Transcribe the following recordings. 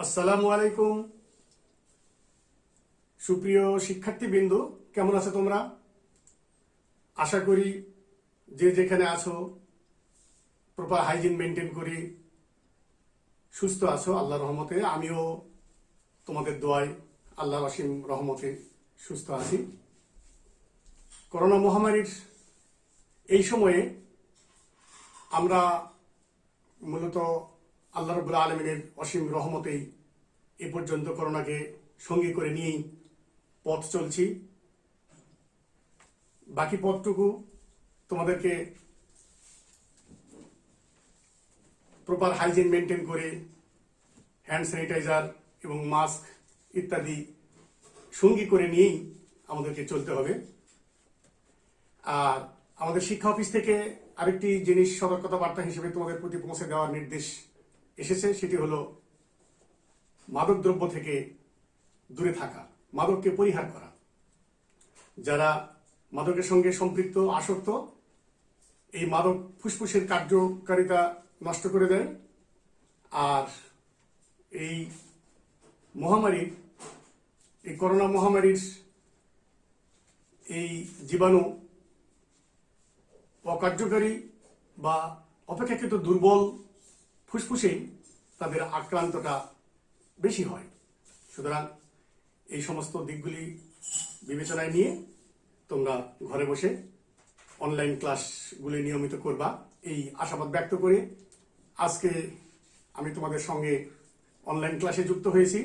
আসসালামু আলাইকুম। সুপ্রিয় শিক্ষার্থীবৃন্দ, কেমন আছো তোমরা? আশা করি যে যেখানে আছো প্রপার হাইজিন মেনটেন করে সুস্থ আছো আল্লাহর রহমতে। আমিও তোমাদের দোয়ায় আল্লাহর অসীম রহমতে সুস্থ আছি। করোনা মহামারীর এই সময়ে আমরা মূলত আল্লাহ রাব্বুল আলামিনের অসীম রহমতেই এ পর্যন্ত করোনাকে সঙ্গী করে নিয়েই পথ চলছি। বাকি পথটুকু তোমাদেরকে প্রপার হাইজিন মেনটেন করে হ্যান্ড স্যানিটাইজার এবং মাস্ক ইত্যাদি সঙ্গী করে নিয়েই আমাদেরকে চলতে হবে। আর আমাদের শিক্ষা অফিস থেকে আরেকটি জিনিস সতর্কতা বার্তা হিসেবে তোমাদের প্রতি পৌঁছে দেওয়ার নির্দেশ এসেছে, সেটি হলো মাদকদ্রব্য থেকে দূরে থাকা, মাদককে পরিহার করা। যারা মাদকের সঙ্গে সম্পৃক্ত আসক্ত, এই মাদক ফুসফুসের কার্যকারিতা নষ্ট করে দেয়। আর এই মহামারীর, এই করোনা মহামারীর এই জীবাণু অকার্যকারী বা অপেক্ষাকৃত দুর্বল ফুসফুসেই তাদের আক্রান্তটা বেশি হয়। সুতরাং এই সমস্ত দিকগুলি বিবেচনায় নিয়ে তোমরা ঘরে বসে অনলাইন ক্লাসগুলি নিয়মিত করবা, এই আশাবাদ ব্যক্ত করে আজকে আমি তোমাদের সঙ্গে অনলাইন ক্লাসে যুক্ত হয়েছি।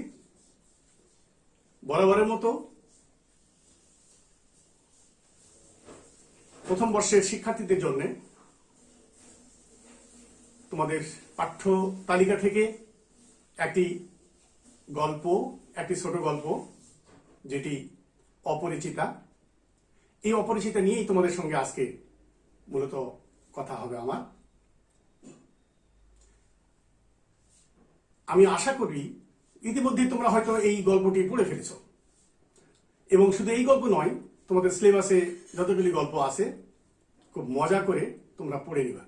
বরাবরের মতো প্রথম বর্ষের শিক্ষার্থীদের জন্য তোমাদের পাঠ্য তালিকা থেকে একটি গল্প, একটি ছোট গল্প, যেটি অপরিচিতা। এই অপরিচিতা নিয়েই তোমাদের সঙ্গে আজকে মূলত কথা হবে আমার। আমি আশা করি ইতিমধ্যে তোমরা হয়তো এই গল্পটি পড়ে ফেলেছ, এবং শুধু এই গল্প নয়, তোমাদের সিলেবাসে যতগুলি গল্প আছে খুব মজা করে তোমরা পড়ে নিবা।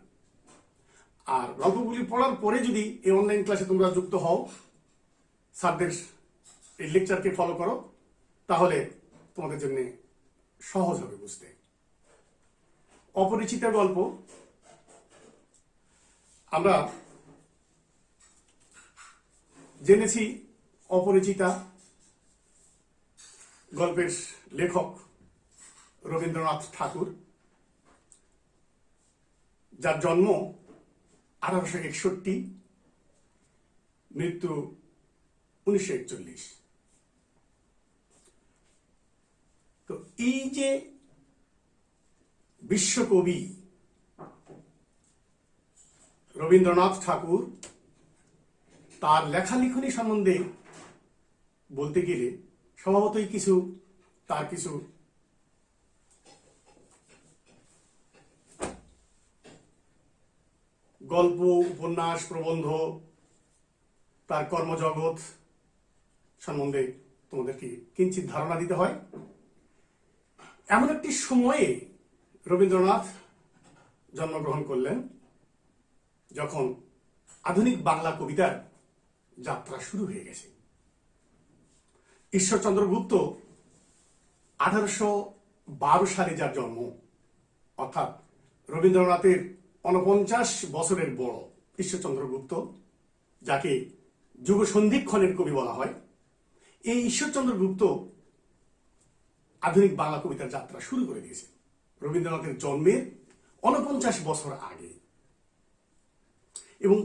আর গল্পগুলি পড়ার পরে যদি এই অনলাইন ক্লাসে তোমরা যুক্ত হও, স্যারদের এই লেকচারকে ফলো করো, তাহলে তোমাদের জন্য সহজ হবে বুঝতে। অপরিচিত গল্প। আমরা জেনেছি অপরিচিতা গল্পের লেখক রবীন্দ্রনাথ ঠাকুর, যার জন্ম 1861, মৃত্যু 1941। তো এই যে বিশ্বকবি রবীন্দ্রনাথ ঠাকুর, তার লেখালেখনি সম্বন্ধে বলতে গেলে স্বভাবতই তার কিছু গল্প, উপন্যাস, প্রবন্ধ, তার কর্মজগৎ সম্বন্ধে তোমাদেরকে কিঞ্চিত ধারণা দিতে হয়। এমন একটি সময়ে রবীন্দ্রনাথ জন্মগ্রহণ করলেন যখন আধুনিক বাংলা কবিতার যাত্রা শুরু হয়ে গেছে। ঈশ্বরচন্দ্র গুপ্ত 1812 সালে যার জন্ম, অর্থাৎ রবীন্দ্রনাথের 49 বছরের বড় ঈশ্বরচন্দ্র গুপ্ত, যাকে যুগ সন্ধিক্ষণের কবি বলা হয়, এই ঈশ্বরচন্দ্র গুপ্ত আধুনিক বাংলা কবিতার যাত্রা শুরু করে দিয়েছে রবীন্দ্রনাথের জন্মের 49 বছর আগে। এবং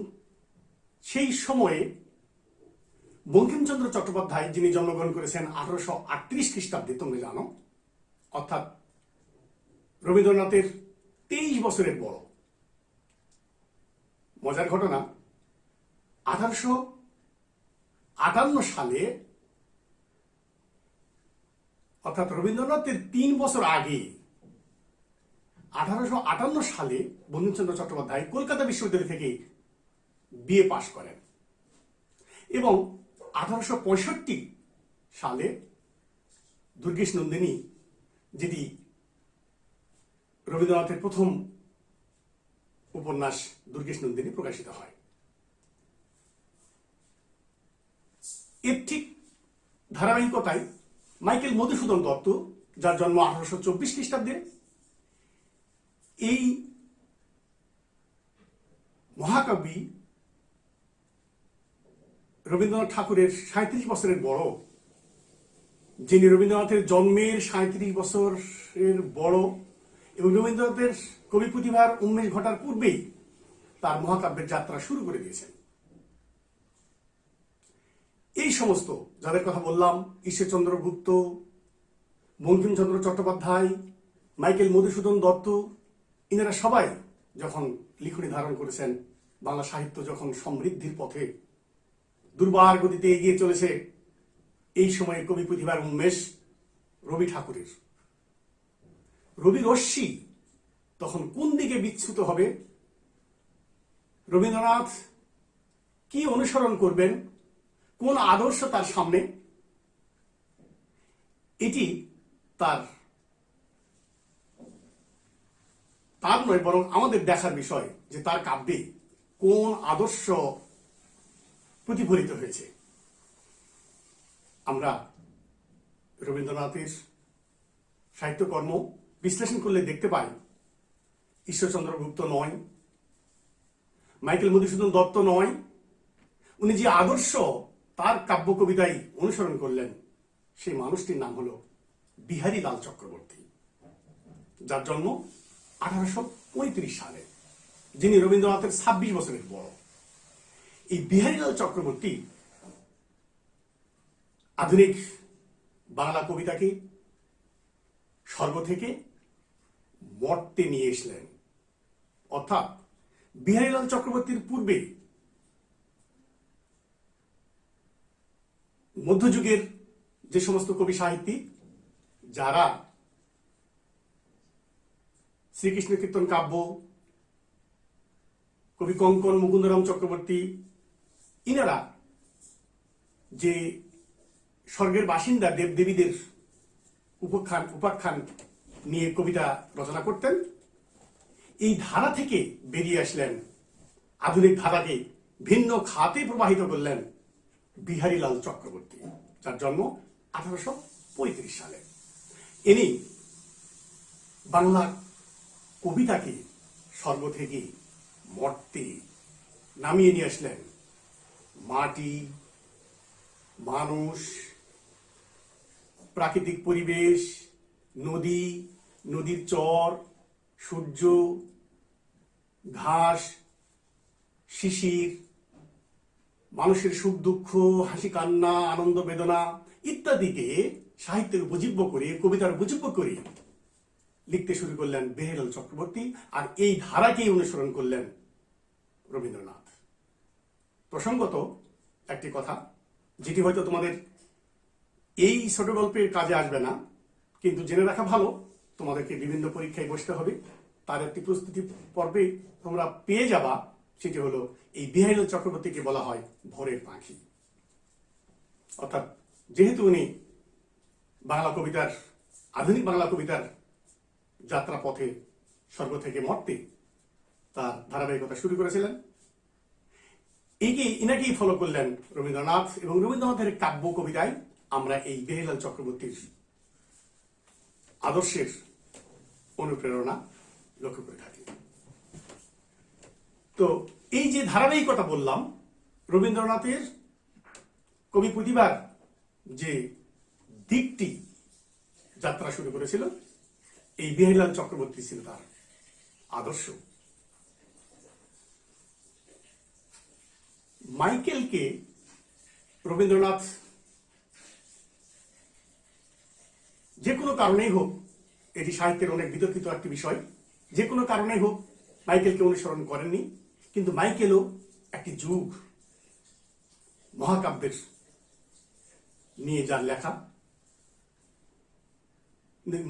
সেই সময়ে বঙ্কিমচন্দ্র চট্টোপাধ্যায়, যিনি জন্মগ্রহণ করেছেন 1838 খ্রিস্টাব্দে, তোমরা জানো, অর্থাৎ রবীন্দ্রনাথের 23 বছরের বড়। মজার ঘটনা, 1858 সালে, অর্থাৎ রবীন্দ্রনাথের 3 বছর আগে, 1858 সালে বঙ্কিমচন্দ্র চট্টোপাধ্যায় কলকাতা বিশ্ববিদ্যালয় থেকে বিএ পাশ করেন, এবং 1865 সালে দুর্গেশ নন্দিনী, যেটি রবীন্দ্রনাথের প্রথম উপন্যাস দুর্গেশ নন্দিনী, প্রকাশিত হয়। এর ঠিক ধারাবাহিকতায় মাইকেল মধুসূদন দত্ত, যার জন্ম 1824 খ্রিস্টাব্দে, এই মহাকাব্যি রবীন্দ্রনাথ ঠাকুরের 37 বছরের বড়, যিনি রবীন্দ্রনাথের জন্মের 37 বছরের বড় এবং রবীন্দ্রনাথের কবি প্রতিভার উন্মেষ ঘটার পূর্বেই তার মহাকাব্যের যাত্রা শুরু করে দিয়েছেন। এই সমস্ত যাদের কথা বললাম, ঈশ্বরচন্দ্র গুপ্ত, বঙ্কিমচন্দ্র চট্টোপাধ্যায়, মাইকেল মধুসূদন দত্ত, ইনারা সবাই যখন লিখনি ধারণ করেছেন, বাংলা সাহিত্য যখন সমৃদ্ধির পথে দুর্বার গতিতে এগিয়ে চলেছে, এই সময়ে কবি প্রতিভার উন্মেষ রবি ঠাকুরের। রবি রশ্মি তখন কোন দিকে বিচ্যুত হবে, রবীন্দ্রনাথ কি অনুসরণ করবেন, কোন আদর্শ তার সামনে, এটি তার নয় বরং আমাদের দেখার বিষয় যে তার কাব্যে কোন আদর্শ প্রতিফলিত হয়েছে। আমরা রবীন্দ্রনাথের সাহিত্যকর্ম বিশ্লেষণ করলে দেখতে পাই ঈশ্বরচন্দ্র গুপ্ত নয়, মাইকেল মধুসূদন দত্ত নয়, উনি যে আদর্শ তার কাব্য কবিতায় অনুসরণ করলেন, সেই মানুষটির নাম হলো বিহারীলাল চক্রবর্তী, যার জন্ম 1835 সালে, যিনি রবীন্দ্রনাথের 26 বছরের বড়। এই বিহারীলাল চক্রবর্তী আধুনিক বাংলা কবিতাকে স্বর্গ থেকে মর্তে নিয়ে এসলেন। অর্থাৎ বিহারীলাল চক্রবর্তীর পূর্বে মধ্যযুগের যে সমস্ত কবি সাহিত্যিক, যারা শ্রীকৃষ্ণ কীর্তন কাব্য, কবি কঙ্কন, মুকুন্দরাম চক্রবর্তী, ইনারা যে স্বর্গের বাসিন্দা দেবদেবীদের উপাখ্যান নিয়ে কবিতা রচনা করতেন, এই ধারা থেকে বেরিয়ে আসলেন, আধুনিক ধারাকে ভিন্ন খাতে প্রবাহিত করলেন বিহারীলাল চক্রবর্তী, যার জন্ম 1835 সালে। ইনি বাংলা কবিতাকে স্বর্গ থেকে মর্তে নামিয়ে নিয়ে আসলেন। মাটি, মানুষ, প্রাকৃতিক পরিবেশ, নদী, নদীর চর, সূর্য, ঘাস, শিশির, মানুষের সুখ দুঃখ, হাসি কান্না, আনন্দ বেদনা ইত্যাদিকে সাহিত্যের উপজীব্য করে, কবিতার উপজীব্য করে লিখতে শুরু করলেন বিহারীলাল চক্রবর্তী, আর এই ধারাকেই অনুসরণ করলেন রবীন্দ্রনাথ। প্রসঙ্গত একটি কথা, যেটি হয়তো তোমাদের এই ছোট গল্পের কাজে আসবে না, কিন্তু জেনে রাখা ভালো, তোমাদেরকে বিভিন্ন পরীক্ষায় বসতে হবে, তার একটি প্রস্তুতি পর্বে তোমরা পেয়ে যাবা। সেটি হলো, এই বিহারীলাল চক্রবর্তীকে বলা হয় ভোরের পাখি। অর্থাৎ যেহেতু উনি বাংলা কবিতার, আধুনিক বাংলা কবিতার যাত্রা পথে স্বর্গ থেকে মর্তে তার ধারাবাহিকতা শুরু করেছিলেন, ইনাকেই ফলো করলেন রবীন্দ্রনাথ, এবং রবীন্দ্রনাথের কাব্য কবিতায় আমরা এই বিহারীলাল চক্রবর্তীর আদর্শের অনুপ্রেরণা লক্ষ্য করে থাকি। তো এই যে ধারাবাহিকতা বললাম, রবীন্দ্রনাথের কবি প্রতিভার যে দিকটি যাত্রা শুরু করেছিল, এই বিহারীলাল চক্রবর্তী ছিল তার আদর্শ। মাইকেলকে রবীন্দ্রনাথ যে কোনো কারণেই হোক, এটি সাহিত্যের অনেক বিতর্কিত একটি বিষয়, যে কোনো কারণেই হোক মাইকেলকে অনুসরণ করেননি, কিন্তু মাইকেলও একটি যুগ, মহাকাব্যের নিয়ে যার লেখা,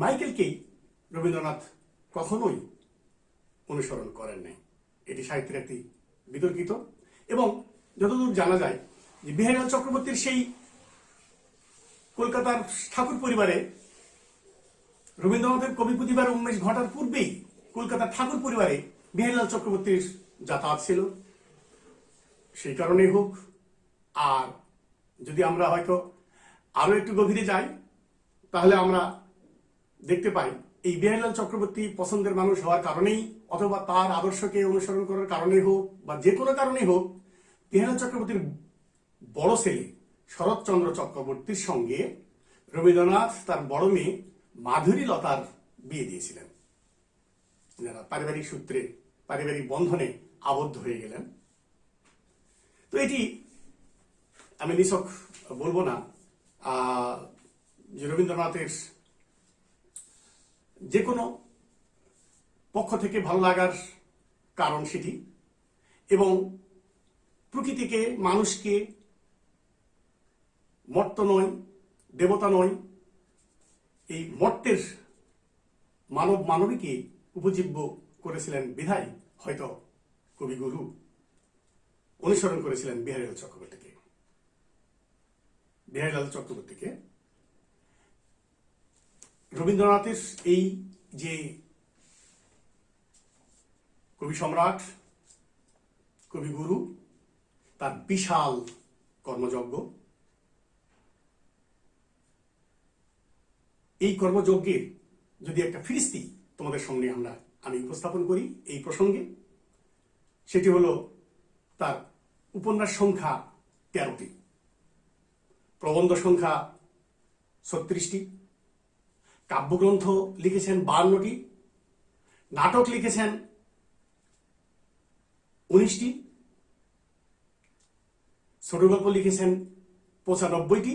মাইকেলকেই রবীন্দ্রনাথ কখনোই অনুসরণ করেন নাই। এটি সাহিত্যের একটি বিতর্কিত, এবং যতদূর জানা যায় যে বিহারীলাল চক্রবর্তীর সেই কলকাতার ঠাকুর পরিবারে রবীন্দ্রনাথের কবি প্রতিভার উন্মেষ ঘটার পূর্বেই কলকাতার ঠাকুর পরিবারে বিহারীলাল চক্রবর্তীর যাতায়াত ছিল, সেই কারণেই হোক, আর যদি আমরা হয়তো আরো একটু গভীরে যাই তাহলে আমরা দেখতে পাই এই বিহারীলাল চক্রবর্তী পছন্দের মানুষ হওয়ার কারণেই অথবা তার আদর্শকে অনুসরণ করার কারণেই হোক বা যে কোনো কারণেই হোক, বিহারীলাল চক্রবর্তীর বড় ছেলে শরৎচন্দ্র চক্রবর্তীর সঙ্গে রবীন্দ্রনাথ তার বড় মেয়ে মাধুরী লতার বিয়ে দিয়েছিলেন। যারা পারিবারিক সূত্রে পারিবারিক বন্ধনে আবদ্ধ হয়ে গেলেন। তো এটি আমি নিছক বলবো না যে রবীন্দ্রনাথের যে কোনো পক্ষ থেকে ভালো লাগার কারণ সেটি, এবং প্রকৃতিকে মানুষকে মর্ত নয় দেবতা নয় এই মর্তের মানব মানবীকে উপজীব্য করেছিলেন বিধায় হয়তো কবিগুরু অনুসরণ করেছিলেন বিহারীলাল চক্রবর্তীকে। রবীন্দ্রনাথের এই যে কবি সম্রাট কবিগুরু, তার বিশাল কর্মযজ্ঞ, এই কর্মযজ্ঞের যদি একটা ফিরিস্তি তোমাদের সামনে আমি উপস্থাপন করি এই প্রসঙ্গে, সেটি হলো তার উপন্যাস সংখ্যা 13টি, প্রবন্ধ সংখ্যা 36টি, কাব্যগ্রন্থ লিখেছেন 52টি, নাটক লিখেছেন 19টি, ছোট গল্প লিখেছেন 95টি,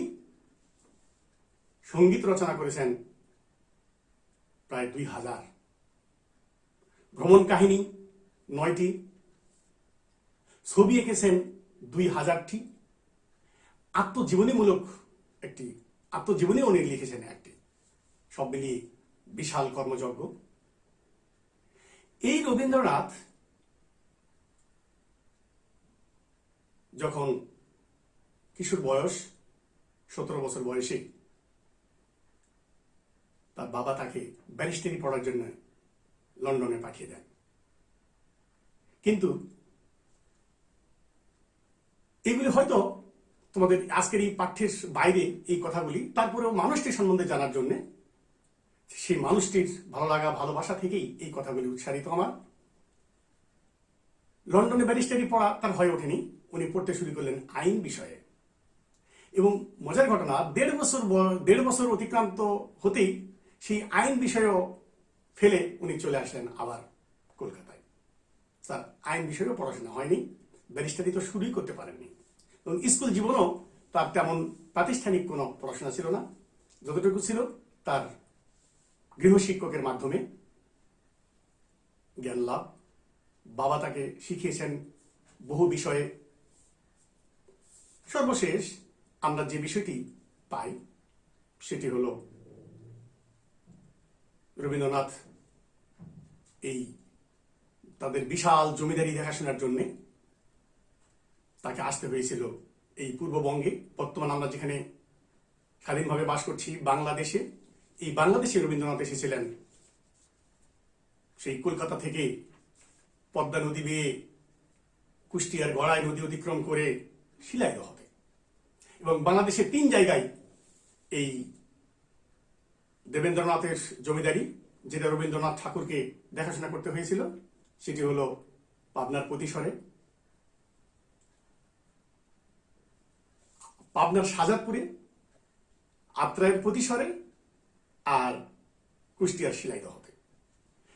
সঙ্গীত রচনা করেছেন প্রায় 2000, ভ্রমণ কাহিনী 9টি, ছবি এঁকেছেন 2000টি, আত্মজীবনী উনি লিখেছেন 1টি। সব মিলিয়ে বিশাল কর্মযজ্ঞ। এই রবীন্দ্রনাথ যখন কিশোর বয়স 17 বছর বয়সে তার বাবা তাকে ব্যারিস্টারি পড়ার জন্য লন্ডনে পাঠিয়ে দেন। কিন্তু এগুলি হয়তো তোমাদের আজকের এই পাঠ্যের বাইরে এই কথাগুলি, তারপরেও মানুষটির সম্বন্ধে জানার জন্য, সেই মানুষটির ভালো লাগা ভালোবাসা থেকেই এই কথাগুলি উৎসারিত আমার। লন্ডনে ব্যারিস্টারি পড়া তার হয়ে ওঠেনি, উনি পড়তে শুরু করলেন আইন বিষয়ে। এবং মজার ঘটনা, 1.5 বছর অতিক্রান্ত হতেই সেই আইন বিষয়ও ফেলে উনি চলে আসলেন আবার কলকাতায়। স্যার আইন বিষয়েও পড়াশোনা হয়নি, ব্যারিস্টারি তো শুরুই করতে পারেননি। এবং স্কুল জীবনও তার তেমন প্রাতিষ্ঠানিক কোনো পড়াশোনা ছিল না, যতটুকু ছিল তার গৃহশিক্ষকের মাধ্যমে জ্ঞান লাভ। বাবা তাকে শিখিয়েছেন বহু বিষয়ে। সর্বশেষ আমরা যে বিষয়টি পাই সেটি হলো রবীন্দ্রনাথ এই তাদের বিশাল জমিদারি দেখাশোনার জন্য তাকে আসতে হয়েছিল এই পূর্ববঙ্গে, বর্তমান আমরা যেখানে স্বাধীনভাবে বাস করছি বাংলাদেশে। এই বাংলাদেশে রবীন্দ্রনাথ এসেছিলেন সেই কলকাতা থেকে পদ্মা নদী বেয়ে কুষ্টিয়ার গড়াই নদী অতিক্রম করে শিলাইদহতে, এবং বাংলাদেশের 3 জায়গায় এই দেবেন্দ্রনাথের জমিদারি, যেটা রবীন্দ্রনাথ ঠাকুরকে দেখাশোনা করতে হয়েছিল, সেটি হলো পাবনার প্রতিসরে, পাবনার সাজাদপুরে, আত্রায়ের প্রতিসরে, আর কুষ্টিয়ার শিলাইদহতে।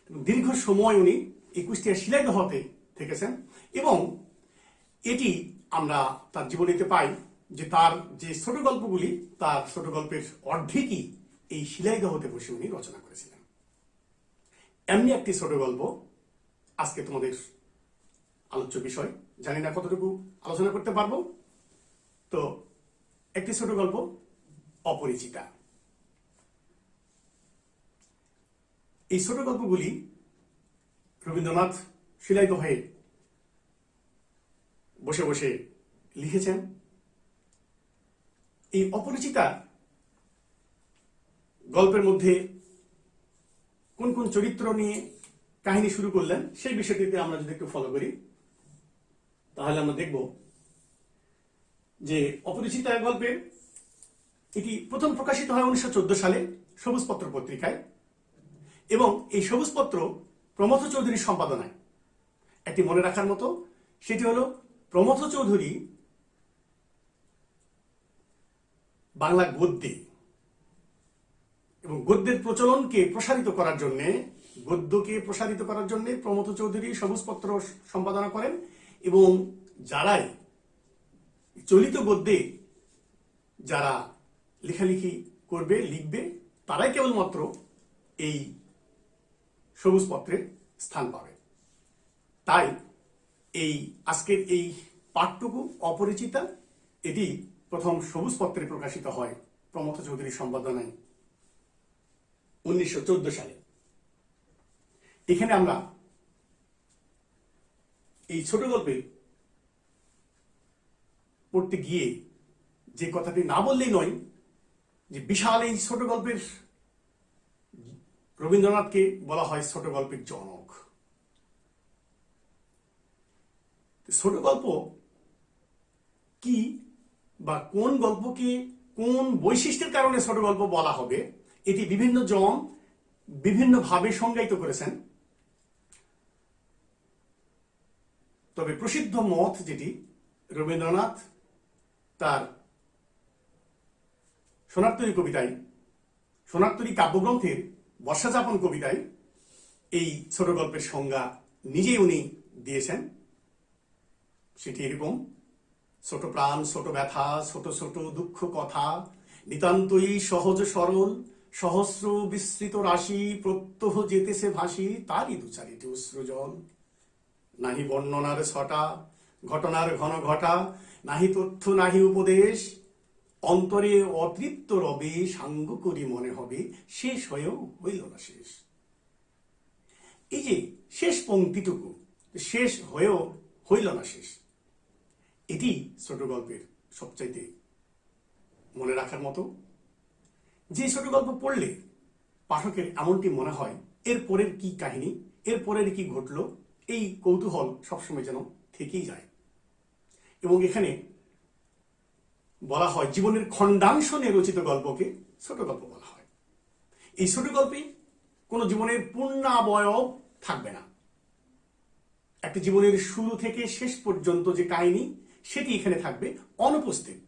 দীর্ঘ সময় উনি এই কুষ্টিয়ার শিলাইদহতে থেকেছেন, এবং এটি আমরা তার জীবনীতে পাই যে তার যে ছোট গল্পগুলি, তার ছোট গল্পের অর্ধেকই এই শিলাইদহতে বসে উনি রচনা করেছিলেন। এমনি একটি ছোট গল্প আজকে তোমাদের আলোচ্য বিষয়, জানি না কতটুকু আলোচনা করতে পারবো। তো একটি ছোট গল্প, অপরিচিতা। এই ছোট গল্পগুলি রবীন্দ্রনাথ শিলাইদহে বসে বসে লিখেছেন। এই অপরিচিতা গল্পের মধ্যে কোন কোন চরিত্র নিয়ে কাহিনী শুরু করলেন সেই বিষয়টিতে আমরা যদি একটু ফলো করি, তাহলে আমরা দেখব যে অপরিচিতা গল্পের এটি প্রথম প্রকাশিত হয় 1914 সালে সবুজপত্র পত্রিকায়, এবং এই সবুজপত্র প্রমথ চৌধুরীর সম্পাদনায়। একটি মনে রাখার মতো, সেটি হলো প্রমথ চৌধুরী বাংলা গদ্যে এবং গদ্যের প্রচলনকে প্রসারিত করার জন্য, গদ্যকে প্রসারিত করার জন্য প্রমথ চৌধুরী সবুজপত্র সম্পাদনা করেন, এবং যারাই চলিত গদ্যে যারা লেখালেখি করবে, লিখবে, তারাই কেবলমাত্র এই সবুজপত্রে স্থান পাবে। তাই এই আজকের এই পাঠটুকু অপরিচিতা, এটি প্রথম সবুজপত্রে প্রকাশিত হয় প্রমথ চৌধুরীর সম্পাদনায় 1914 সালে। এখানে আমরা এই ছোট গল্পে পড়তে গিয়ে যে কথাটি না বললেই নয়, যে বিশাল এই ছোট গল্পের রবীন্দ্রনাথকে বলা হয় ছোট গল্পের জনক। ছোট গল্প কি বা কোন গল্পকে কোন বৈশিষ্ট্যের কারণে ছোট গল্প বলা হবে, এটি বিভিন্ন জন বিভিন্নভাবে সংজ্ঞায়িত করেছেন। তবে প্রসিদ্ধ মত যেটি, রবীন্দ্রনাথ তার সোনারতরী কবিতায়, সোনারতরী কাব্যগ্রন্থের বর্ষাযাপন কবিতায় এই ছোট গল্পের সংজ্ঞা নিজেই উনি দিয়েছেন। সেটি এরকম: ছোট প্রাণ, ছোট ব্যথা, ছোট ছোট দুঃখ কথা, নিতান্তই সহজ সরল, সহস্র বিস্তৃত রাশি, প্রত্যহ যেতেছে ভাসি, তারই দুচারিটি অশ্রুজল। নাহি বর্ণনার ছটা, ঘটনার ঘন ঘটা, নাহি তথ্য নাহি উপদেশ, অন্তরে অতৃপ্ত রবে, সাঙ্গ করি মনে হবে, শেষ হয়েও হইল না শেষ। এই যে শেষ পংক্তিটুকু, শেষ হয়েও হইল না শেষ, এটি ছোট গল্পের সবচাইতে মনে রাখার মতো। যে ছোট গল্প পড়লে পাঠকের এমনটি মনে হয় এর পরের কি কাহিনী, এর পরের কি ঘটলো, এই কৌতূহল সবসময় যেন থেকেই যায়। এবং এখানে বলা হয় জীবনের খণ্ডাংশ নিয়ে রচিত গল্পকে ছোট গল্প বলা হয়। এই ছোট গল্পে কোনো জীবনের পূর্ণাবয়ব থাকবে না। একটা জীবনের শুরু থেকে শেষ পর্যন্ত যে কাহিনী, সেটি এখানে থাকবে অনুপস্থিত।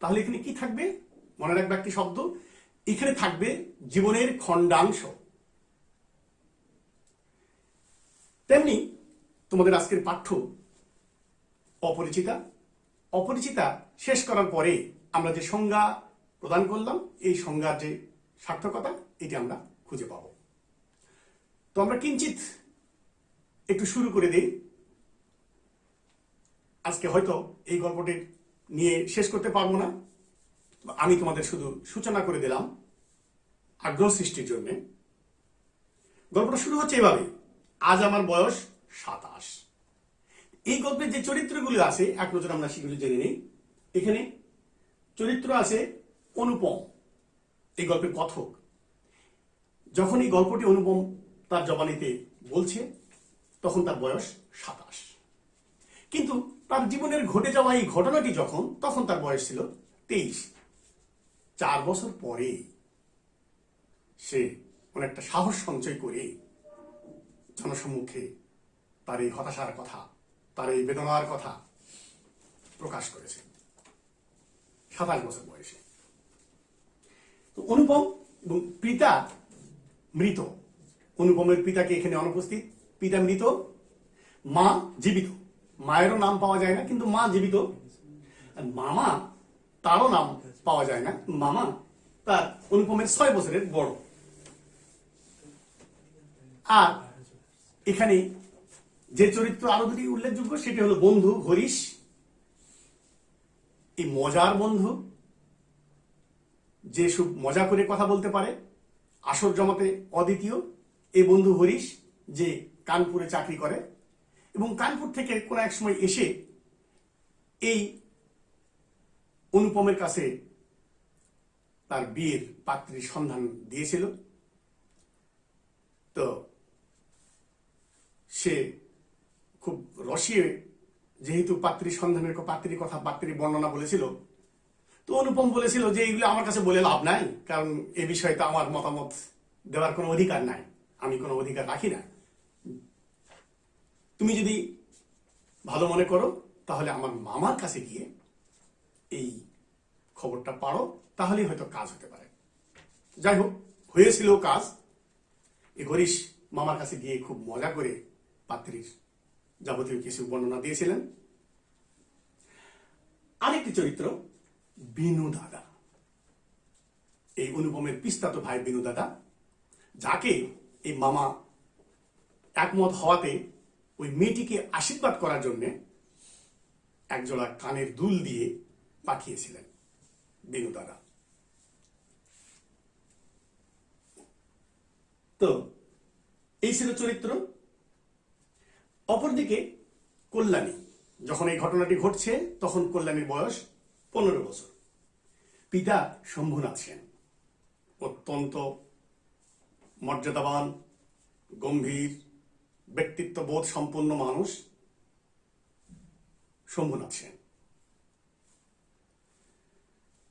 তাহলে এখানে কি থাকবে? মনে রাখবে একটি শব্দ, এখানে থাকবে জীবনের খণ্ডাংশ। তেমনি তোমাদের আজকের পাঠ্য অপরিচিতা, অপরিচিতা শেষ করার পরে আমরা যে সংজ্ঞা প্রদান করলাম, এই সংজ্ঞার যে সার্থকতা, এটি আমরা খুঁজে পাব। তো আমরা কিঞ্চিত একটু শুরু করে দিই। আজকে হয়তো এই গল্পটি নিয়ে শেষ করতে পারবো না, আমি তোমাদের শুধু সূচনা করে দিলাম আগ্রহ সৃষ্টির জন্য। গল্পটা শুরু হচ্ছে এভাবে: আজ আমার বয়স 27। এই গল্পের যে চরিত্রগুলো আছে এক নজর আমরা সেগুলো জেনে নিই। এখানে চরিত্র আছে অনুপম, এই গল্পের কথক। যখন এই গল্পটি অনুপম তার জবানিতে বলছে, তখন তার বয়স 27। কিন্তু তার জীবনের ঘটে যাওয়া এই ঘটনাটি যখন, তখন তার বয়স ছিল 23। 4 বছর পরে সে অনেকটা সাহস সঞ্চয় করে জনসম্মুখে তার এই হতাশার কথা, তার এই বেদনার কথা প্রকাশ করেছে 27 বছর বয়সে। তো অনুপম এবং পিতা মৃত। অনুপমের পিতাকে এখানে অনুপস্থিত, পিতা মৃত, মা জীবিত। মায়েরও নাম পাওয়া যায় না, কিন্তু মা জীবিত। মামা, তারও নাম পাওয়া যায় না। মামা তার অনুপমের 6 বছরের বড়। আর এখানে যে চরিত্র আরো দুটি উল্লেখযোগ্য, সেটি হলো বন্ধু হরিশ। এই মজার বন্ধু, যে খুব মজা করে কথা বলতে পারে, আসর জমাতে অদ্বিতীয়। এই বন্ধু হরিশ, যে কানপুরে চাকরি করে এবং কানপুর থেকে কোনো এক সময় এসে এই অনুপমের কাছে তার বিয়ের পাত্রীর সন্ধান দিয়েছিল। তো সে খুব রসিয়ে যেহেতু পাত্রী সন্ধানের পাত্রীর কথা পাত্রী বর্ণনা বলেছিল, তো অনুপম বলেছিল যে এইগুলো আমার কাছে বলে লাভ নাই, কারণ এ বিষয়ে তো আমার মতামত দেওয়ার কোনো অধিকার নাই, আমি কোনো অধিকার রাখি না। তুমি যদি ভালো মনে করো তাহলে আমার মামার কাছে গিয়ে এই খবরটা পারো, তাহলেই হয়তো কাজ হতে পারে। যাই হোক, হয়েছিল কাজ। এই হরিশ মামার কাছে গিয়ে খুব মজা করে পাত্রীর যাবতীয় কিছু বর্ণনা দিয়েছিলেন। আরেকটি চরিত্র বিনু দাদা, এই অনুপমের পিস্তাতো ভাই বিনু দাদা, যাকে এই মামা একমত হওয়াতে ওই মেয়েটিকে আশীর্বাদ করার জন্য একজোড়া কানের দুল দিয়ে পাঠিয়েছিলেন বিনু দাদা। তো এই ছিল চরিত্র। অপরদিকে কল্যাণী, যখন এই ঘটনাটি ঘটছে তখন কল্যাণীর বয়স 15 বছর। পিতা শম্ভুনাথ সেন অত্যন্ত মর্যাদাবান, গম্ভীর, ব্যক্তিত্ববোধ সম্পন্ন মানুষ শম্ভুনাথ সেন।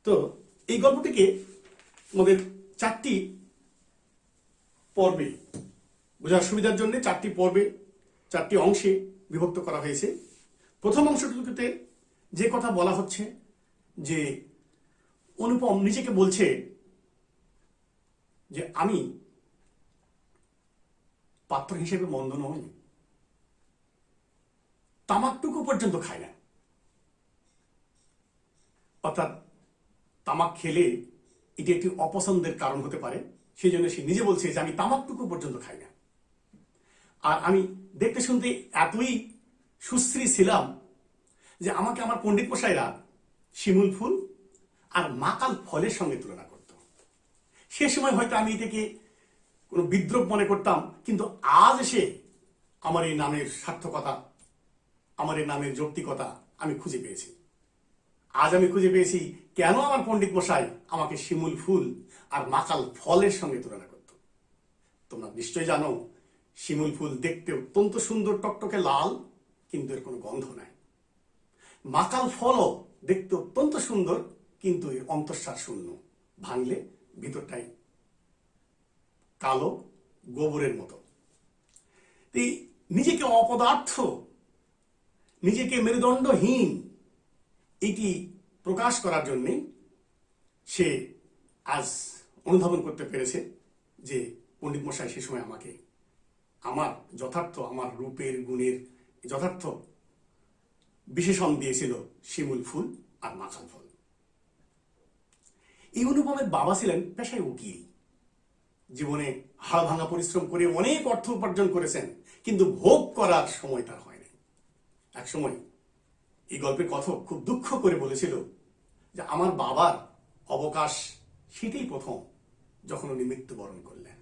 তো এই গল্পটিকে আমাদের 4টি পর্বে বোঝার সুবিধার জন্য 4টি পর্বে 4টি অংশে বিভক্ত করা হয়েছে। প্রথম অংশটুকুতে যে কথা বলা হচ্ছে যে অনুপম নিজেকে বলছে যে আমি পাত্র হিসেবে মন্দ নই, তামাকটুকু পর্যন্ত খায় না। অর্থাৎ তামাক খেলে এটি একটি অপছন্দের কারণ হতে পারে, সেই জন্য সে নিজে বলছে যে আমি তামাকটুকু পর্যন্ত খাই না। আর আমি দেখতে শুনতে এতই সুশ্রী ছিলাম যে আমাকে আমার পণ্ডিত মশাইরা শিমুল ফুল আর মাকাল ফলের সঙ্গে তুলনা করত। সে সময় হয়তো আমি এটাকে কোনো বিদ্রোহ মনে করতাম, কিন্তু আজ এসে আমার এই নামের সার্থকতা, আমার এই নামের যৌক্তিকতা আমি খুঁজে পেয়েছি। আজ আমি খুঁজে পেয়েছি কেন আমার পণ্ডিত মশাই আমাকে শিমুল ফুল আর মাকাল ফলের সঙ্গে তুলনা করত। তোমরা নিশ্চয়ই জানো শিমুল ফুল দেখতে অত্যন্ত সুন্দর, টকটকে লাল, কিন্তু এর কোনো গন্ধ নাই। মাকাল ফলও দেখতে অত্যন্ত সুন্দর, কিন্তু এর অন্তঃসার শূন্য, ভাঙলে ভিতরটাই কালো গোবরের মতো। নিজেকে অপদার্থ, নিজেকে মেরুদণ্ডহীন এটি প্রকাশ করার জন্যে সে আজ অনুধাবন করতে পেরেছে যে পণ্ডিত মশাই সে সময় আমাকে আমার যথার্থ, আমার রূপের গুণের যথার্থ বিশেষণ দিয়েছিল শিমুল ফুল আর মাকাল ফল। এই অনুপমের বাবা ছিলেন পেশায় উকিল। জীবনে হাড় ভাঙা পরিশ্রম করে অনেক অর্থ উপার্জন করেছেন, কিন্তু ভোগ করার সময় তার হয়নি। এক সময় এই গল্পের কথক খুব দুঃখ করে বলেছিল যে আমার বাবার অবকাশ সেটাই প্রথম যখন উনি মৃত্যুবরণ করলেন।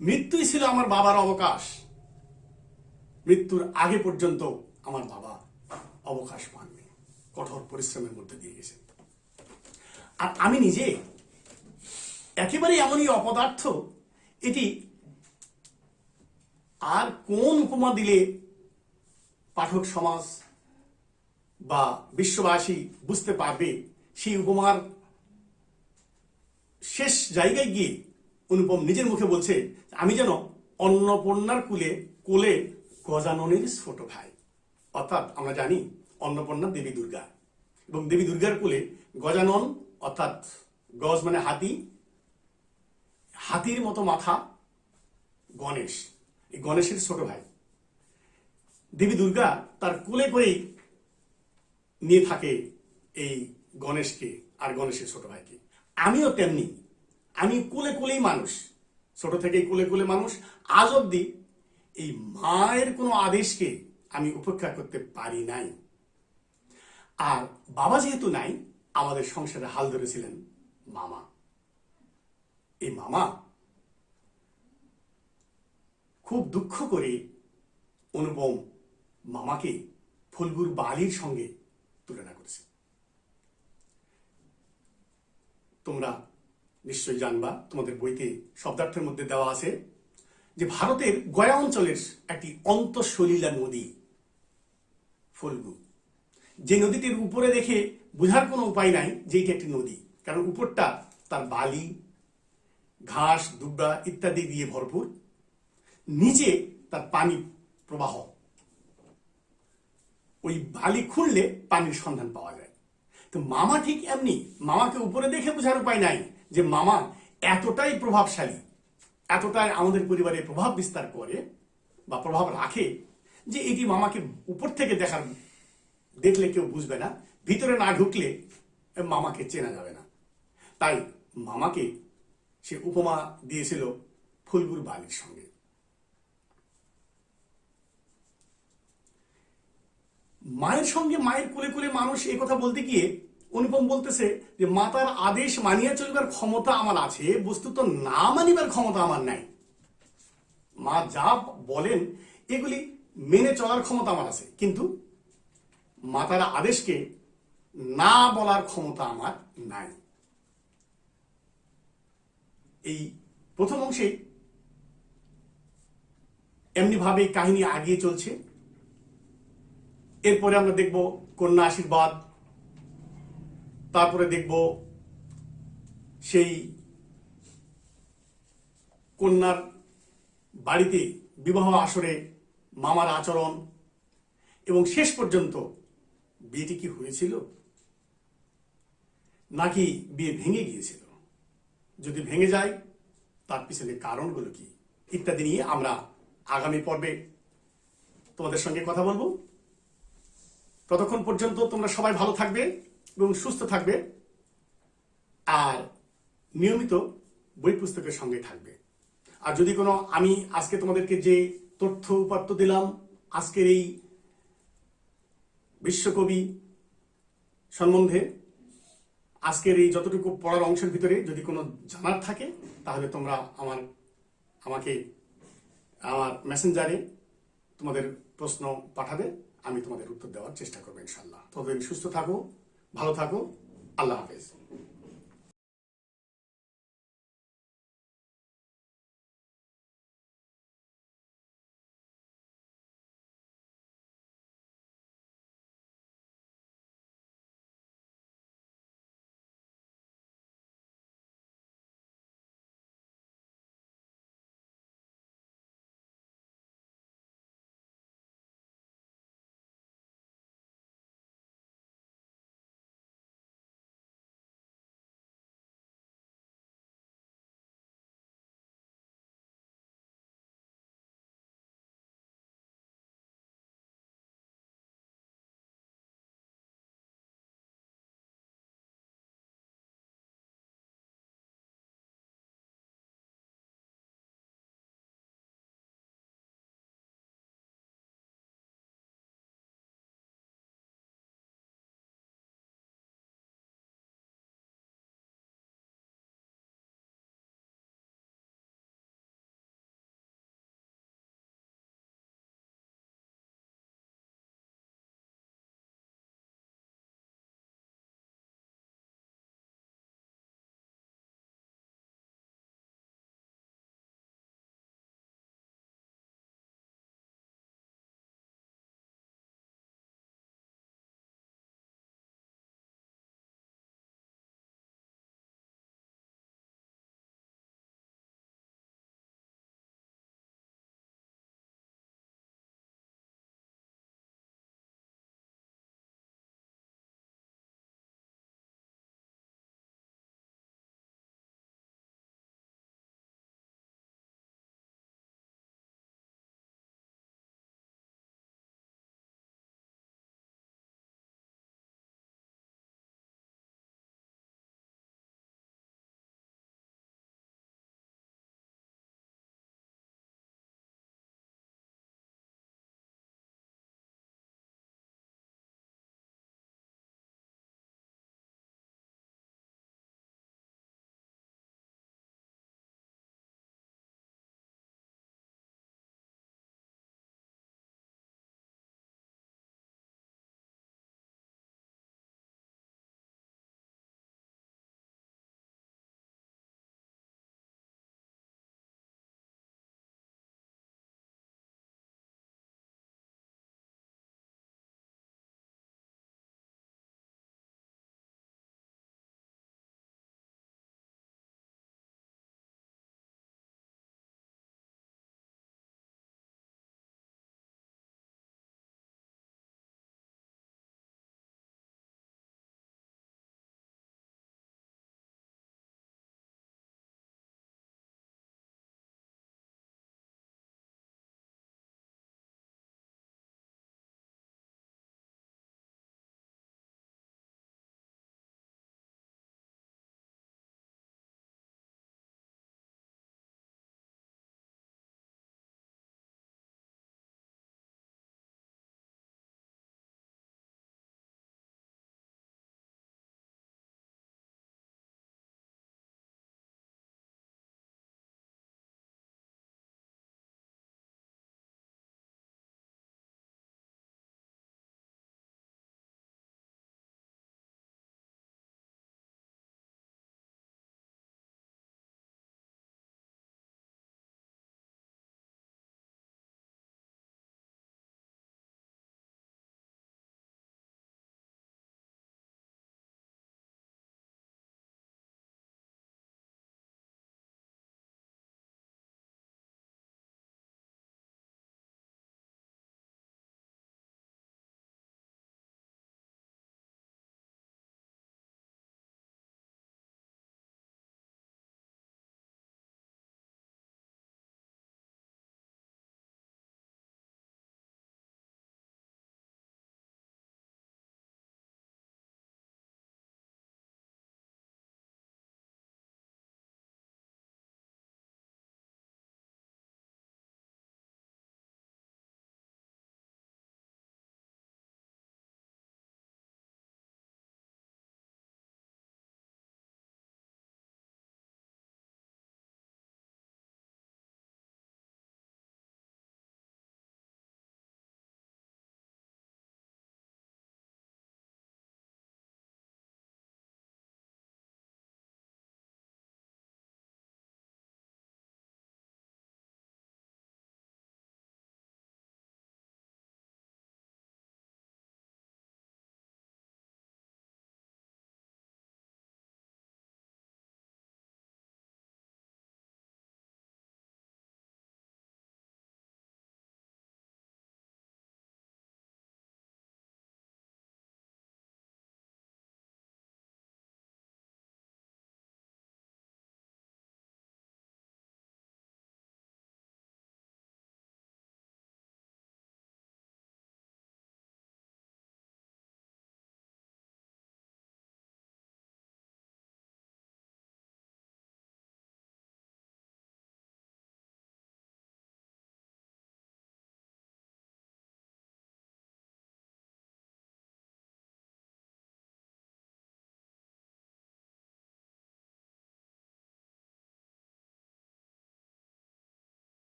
মৃত্যুই ছিল আমার বাবার অবকাশ। মৃত্যুর আগে পর্যন্ত আমার বাবা অবকাশ পাননি, কঠোর পরিশ্রমের মধ্যে দিয়ে গেছেন। আর আমি নিজে একেবারে এমনই অপদার্থ, এটি আর কোন উপমা দিলে পাঠক সমাজ বা বিশ্ববাসী বুঝতে পারবে, সেই উপমার শেষ জায়গায় গিয়ে অনুপম নিজের মুখে বলছে আমি যেন অন্নপূর্ণার কোলে গজাননের ছোট ভাই। অর্থাৎ আমরা জানি অন্নপূর্ণা দেবী দুর্গা, এবং দেবী দুর্গার কোলে গজানন অর্থাৎ গজ মানে হাতি, হাতির মতো মাথা গণেশ, এই গণেশের ছোট ভাই। দেবী দুর্গা তার কোলে করেই নিয়ে থাকে এই গণেশকে আর গণেশের ছোট ভাইকে। আমিও তেমনি, আমি কোলে কোলেই মানুষ, ছোট থেকেই কোলে কোলে মানুষ। আজ অব্দি এই মায়ের কোনো আদেশকে আমি উপেক্ষা করতে পারি নাই। আর বাবা যেহেতু নাই, আমাদের সংসারে হাল ধরেছিলেন মামা। এই মামা খুব দুঃখ করে অনুপম মামাকে ফল্গুর বালির সঙ্গে তুলনা করেছে। তোমরা নিশ্চয়ই জানবা, তোমাদের বইতে শব্দার্থের মধ্যে দেওয়া আছে যে ভারতের গয়া অঞ্চলের একটি অন্তঃসলীলা নদী ফল্গু। যে নদীটির উপরে দেখে বোঝার কোনো উপায় নাই যে এটি একটি নদী, কারণ উপরটা তার বালি, ঘাস, দুবড়া ইত্যাদি দিয়ে ভরপুর, নিচে তার পানি প্রবাহ। ওই বালি খুঁড়লে পানির সন্ধান পাওয়া যায়। তো মামা ঠিক এমনি, মামাকে উপরে দেখে বোঝার উপায় নাই যে মামা এতটাই প্রভাবশালী, এতটাই আমাদের পরিবারে প্রভাব বিস্তার করে বা প্রভাব রাখে যে এটি মামাকে উপর থেকে দেখলে কেউ বুঝবে না, ভিতরে না ঢুকলে মামাকে চেনা যাবে না। তাই মামাকে সে উপমা দিয়েছিল ফুলগুর বালির সঙ্গে। মায়ের সঙ্গে মায়ের কোলে কোলে মানুষ এই কথা বলতে গিয়ে অনুপম বলতেছে যে মাতার আদেশ মানিয়া চলিবার ক্ষমতা আমার আছে, বস্তুত না মানিবার ক্ষমতা আমার নাই। মা যা বলেন এগুলি মেনে চলার ক্ষমতা আমার আছে, কিন্তু মাতার আদেশকে না বলার ক্ষমতা আমার নাই। এই প্রথম অংশে এমনি ভাবে কাহিনী আগিয়ে চলছে। এরপরে আমরা দেখব কন্যা আশীর্বাদ, তারপরে দেখব সেই কন্যার বাড়িতে বিবাহ আসরে মামার আচরণ, এবং শেষ পর্যন্ত বিয়েটি কি হয়েছিল নাকি বিয়ে ভেঙে গিয়েছিল, যদি ভেঙে যায় তার পিছনে কারণগুলো কি ইত্যাদি নিয়ে আমরা আগামী পর্বে তোমাদের সঙ্গে কথা বলবো। ততক্ষণ পর্যন্ত তোমরা সবাই ভালো থাকবে এবং সুস্থ থাকবে, আর নিয়মিত বই পুস্তকের সঙ্গে থাকবে। আর যদি কোনো আমি আজকে তোমাদেরকে যে তথ্য উপাত্ত দিলাম আজকের এই বিশ্বকবি সম্বন্ধে, আজকের এই যতটুকু পড়ার অংশের ভিতরে যদি কোনো জানার থাকে, তাহলে তোমরা আমাকে আমার মেসেঞ্জারে তোমাদের প্রশ্ন পাঠাবে, আমি তোমাদের উত্তর দেওয়ার চেষ্টা করবো ইনশাল্লাহ। ততদিন সুস্থ থাকো, ভালো থাকো, আল্লাহ হাফেজ।